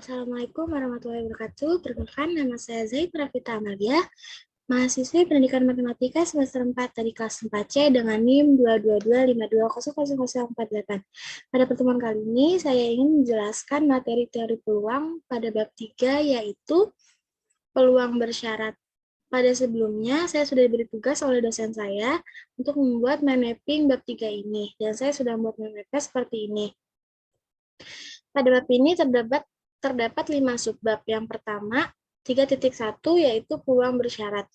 Assalamualaikum warahmatullahi wabarakatuh. Perkenalkan, nama saya Zaid Rafita Amalia, mahasiswi Pendidikan Matematika semester 4 dari kelas 4C dengan NIM 22252000048. Pada pertemuan kali ini, saya ingin menjelaskan materi teori peluang pada bab 3, yaitu peluang bersyarat. Pada sebelumnya, saya sudah diberi tugas oleh dosen saya untuk membuat mind mapping bab 3 ini, dan saya sudah membuat mind mapping seperti ini. Pada bab ini terdapat 5 subbab. Yang pertama, 3.1 yaitu peluang bersyarat.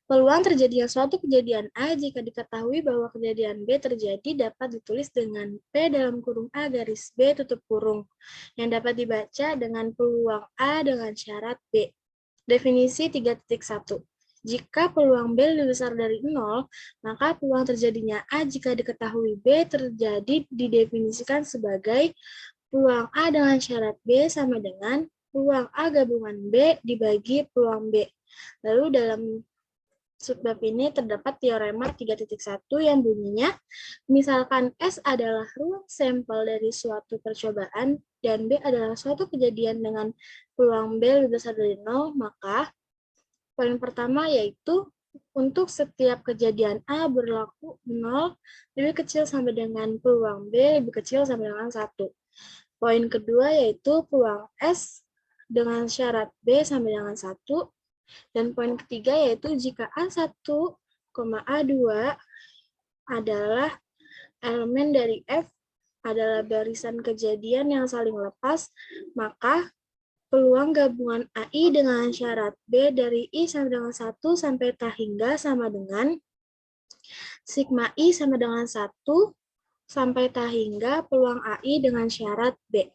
Peluang terjadinya suatu kejadian A jika diketahui bahwa kejadian B terjadi dapat ditulis dengan P dalam kurung A garis B tutup kurung, yang dapat dibaca dengan peluang A dengan syarat B. Definisi 3.1. Jika peluang B lebih besar dari 0, maka peluang terjadinya A jika diketahui B terjadi didefinisikan sebagai peluang A dengan syarat B sama dengan peluang A gabungan B dibagi peluang B. Lalu dalam subbab ini terdapat teorema 3.1 yang bunyinya, misalkan S adalah ruang sampel dari suatu percobaan dan B adalah suatu kejadian dengan peluang B lebih besar dari 0, maka poin pertama yaitu untuk setiap kejadian A berlaku 0 lebih kecil sama dengan peluang B lebih kecil sama dengan 1. Poin kedua yaitu peluang S dengan syarat B sama dengan 1. Dan poin ketiga yaitu jika A1, A2 adalah elemen dari F adalah barisan kejadian yang saling lepas, maka peluang gabungan AI dengan syarat B dari I sama dengan 1 sampai ta hingga sama dengan sigma I sama dengan 1 sampai ta hingga peluang AI dengan syarat B.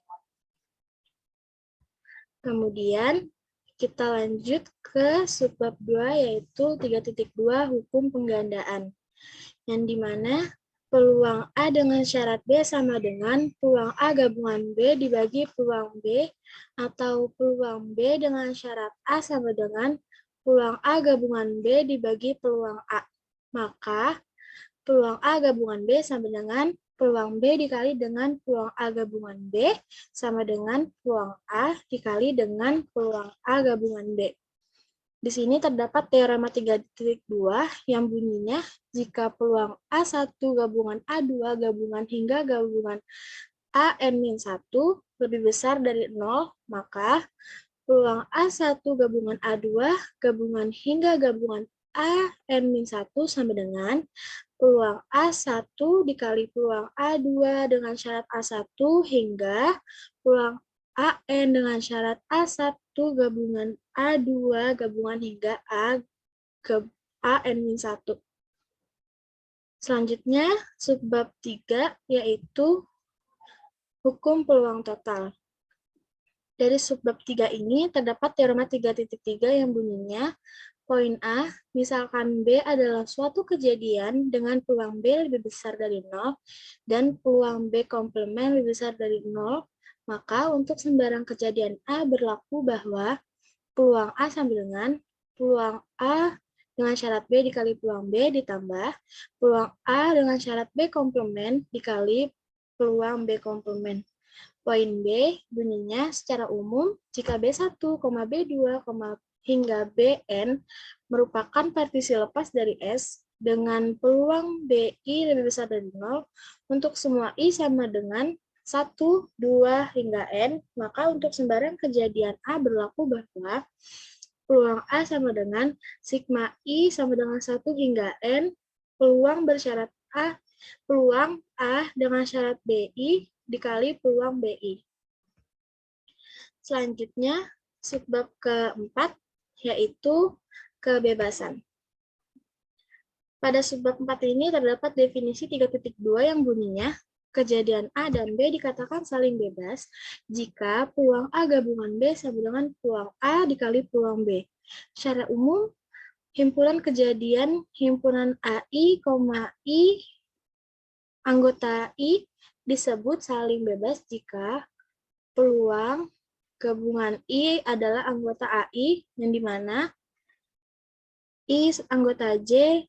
Kemudian kita lanjut ke subbab 2 yaitu 3.2 hukum penggandaan. Yang dimana peluang A dengan syarat B sama dengan peluang A gabungan B dibagi peluang B, atau peluang B dengan syarat A sama dengan peluang A gabungan B dibagi peluang A. Maka peluang A gabungan B sama dengan peluang B dikali dengan peluang A gabungan B sama dengan peluang A dikali dengan peluang A gabungan B. Di sini terdapat teorema 3.2 yang bunyinya jika peluang A1 gabungan A2 gabungan hingga gabungan AN-1 lebih besar dari 0, maka peluang A1 gabungan A2 gabungan hingga gabungan AN-1 sama dengan peluang A1 dikali peluang A2 dengan syarat A1 hingga peluang AN dengan syarat A1 gabungan A2 gabungan hingga AN-1. Selanjutnya, subbab 3 yaitu hukum peluang total. Dari subbab 3 ini terdapat teorema 3.3 yang bunyinya, poin A, misalkan B adalah suatu kejadian dengan peluang B lebih besar dari 0 dan peluang B komplement lebih besar dari 0, maka untuk sembarang kejadian A berlaku bahwa peluang A sama dengan peluang A dengan syarat B dikali peluang B ditambah peluang A dengan syarat B komplement dikali peluang B komplement. Poin B bunyinya secara umum jika B1, B2, hingga Bn merupakan partisi lepas dari S dengan peluang BI lebih besar dari 0, untuk semua I sama dengan 1, 2, hingga N, maka untuk sembarang kejadian A berlaku bahwa peluang A sama dengan sigma I sama dengan 1 hingga N, peluang bersyarat A, peluang A dengan syarat BI dikali peluang BI. Selanjutnya, subbab keempat, yaitu kebebasan. Pada subbab 4 ini terdapat definisi 3.2 yang bunyinya, kejadian A dan B dikatakan saling bebas jika peluang A gabungan B sama dengan peluang A dikali peluang B. Secara umum, himpunan kejadian himpunan AI, I, anggota I disebut saling bebas jika peluang gabungan I adalah anggota AI, yang dimana I anggota J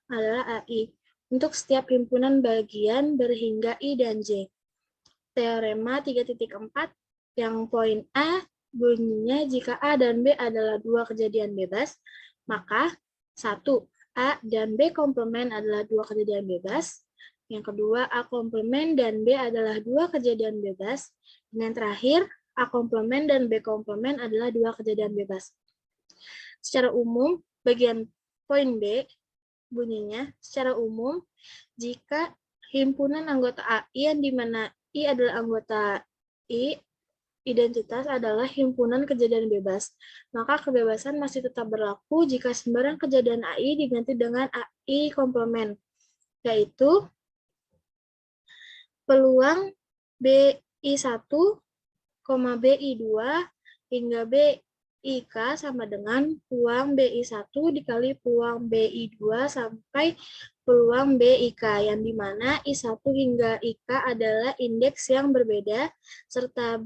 adalah AI, untuk setiap himpunan bagian berhingga I dan J. Teorema 3.4 yang poin A, Bunyinya jika A dan B adalah dua kejadian bebas, maka 1. A dan B komplement adalah dua kejadian bebas. Yang kedua, A komplement dan B adalah dua kejadian bebas. Dan yang terakhir, A komplement dan B komplement adalah dua kejadian bebas. Secara umum, bagian poin B bunyinya, secara umum, jika himpunan anggota AI yang dimana I adalah anggota I, identitas adalah himpunan kejadian bebas, maka kebebasan masih tetap berlaku jika sembarang kejadian AI diganti dengan AI komplement, yaitu peluang BI1, BI2 hingga BIK sama dengan peluang BI1 dikali peluang BI2 sampai peluang BIK, yang dimana I1 hingga IK adalah indeks yang berbeda, serta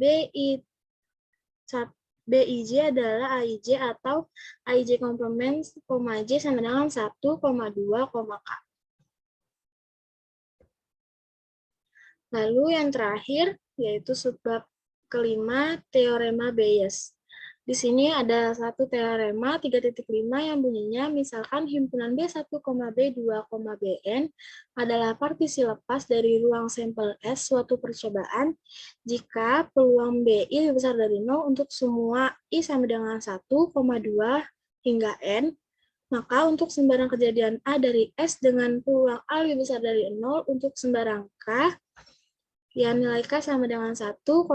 BIJ adalah AIJ atau AIJ komplement, J sama dengan 1, 2, K. Lalu yang terakhir, yaitu subbab kelima, teorema Bayes. Di sini ada satu teorema 3.5 yang bunyinya, misalkan himpunan B1, B2, Bn adalah partisi lepas dari ruang sampel S suatu percobaan jika peluang BI lebih besar dari 0 untuk semua I sama dengan 1, 2 hingga N, maka untuk sembarang kejadian A dari S dengan peluang A lebih besar dari 0 untuk sembarang K, yang nilai K sama dengan 1, 2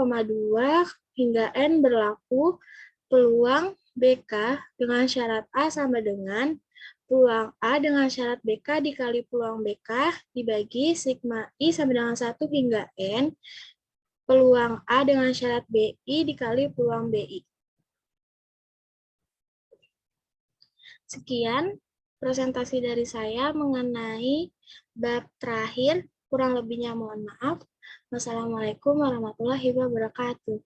hingga N berlaku, peluang BK dengan syarat A sama dengan peluang A dengan syarat BK dikali peluang BK dibagi sigma I sama dengan 1 hingga N, peluang A dengan syarat BI dikali peluang BI. Sekian presentasi dari saya mengenai bab terakhir. Kurang lebihnya mohon maaf. Wassalamualaikum warahmatullahi wabarakatuh.